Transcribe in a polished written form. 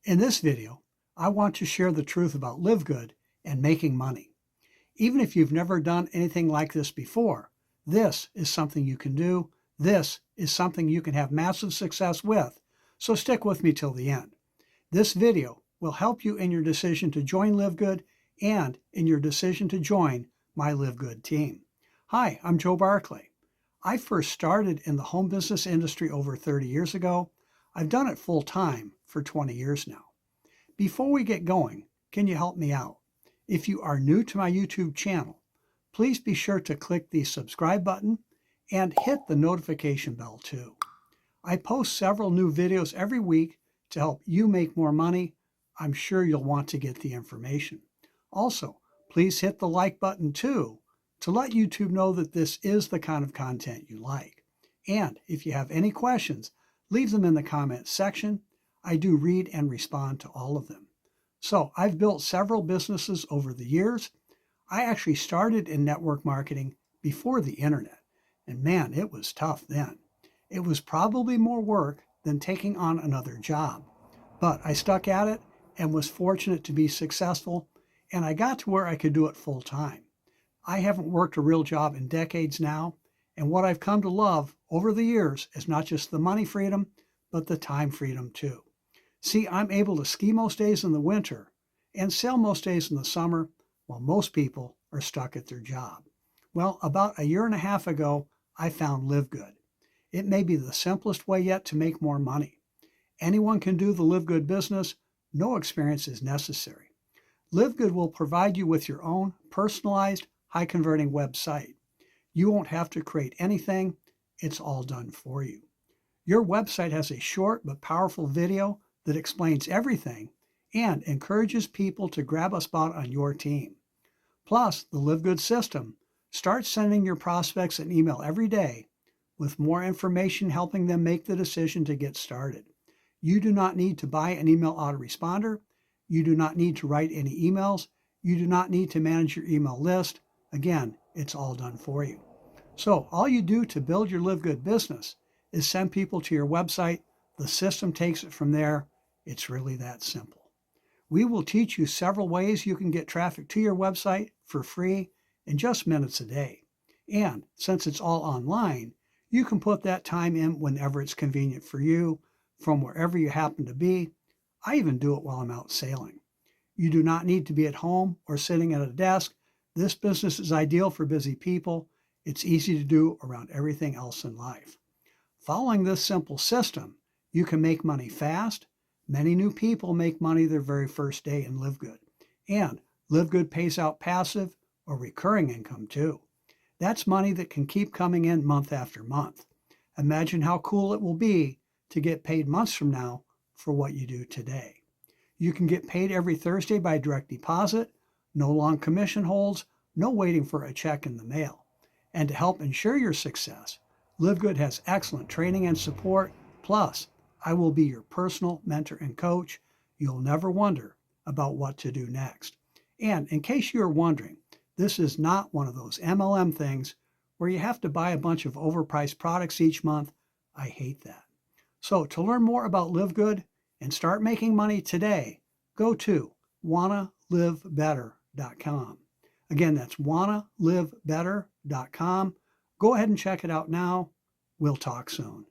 In this video, I want to share the truth about Livegood and making money. Even if you've never done anything like this before, this is something you can do. This is something you can have massive success with, so stick with me till the end. This video will help you in your decision to join Livegood and in your decision to join my Livegood team. Hi, I'm Joe Barclay. I first started in the home business industry over 30 years ago. I've done it full time for 20 years now. Before we get going, can you help me out? If you are new to my YouTube channel, please be sure to click the subscribe button and hit the notification bell too. I post several new videos every week to help you make more money. I'm sure you'll want to get the information. Also, please hit the like button too to let YouTube know that this is the kind of content you like. And if you have any questions, leave them in the comments section. I do read and respond to all of them. So I've built several businesses over the years. I actually started in network marketing before the internet. And man, it was tough then. It was probably more work than taking on another job. But I stuck at it and was fortunate to be successful, and I got to where I could do it full time. I haven't worked a real job in decades now, and what I've come to love over the years is not just the money freedom, but the time freedom too. See, I'm able to ski most days in the winter and sail most days in the summer, while most people are stuck at their job. Well, about a year and a half ago, I found Livegood. It may be the simplest way yet to make more money. Anyone can do the Livegood business. No experience is necessary. Livegood will provide you with your own personalized, high-converting website. You won't have to create anything. It's all done for you. Your website has a short but powerful video that explains everything and encourages people to grab a spot on your team. Plus, the Livegood system starts sending your prospects an email every day with more information helping them make the decision to get started. You do not need to buy an email autoresponder. You do not need to write any emails. You do not need to manage your email list. Again, it's all done for you. So all you do to build your Livegood business is send people to your website. The system takes it from there. It's really that simple. We will teach you several ways you can get traffic to your website for free in just minutes a day. And since it's all online, you can put that time in whenever it's convenient for you, from wherever you happen to be. I even do it while I'm out sailing. You do not need to be at home or sitting at a desk. This business is ideal for busy people. It's easy to do around everything else in life. Following this simple system, you can make money fast. Many new people make money their very first day in Livegood. And Livegood pays out passive or recurring income too. That's money that can keep coming in month after month. Imagine how cool it will be to get paid months from now for what you do today. You can get paid every Thursday by direct deposit, no long commission holds, no waiting for a check in the mail. And to help ensure your success, Livegood has excellent training and support. Plus, I will be your personal mentor and coach. You'll never wonder about what to do next. And in case you're wondering, this is not one of those MLM things where you have to buy a bunch of overpriced products each month. I hate that. So to learn more about Livegood and start making money today, go to wannalivebetter.com. Again, that's wannalivebetter.com. Go ahead and check it out now. We'll talk soon.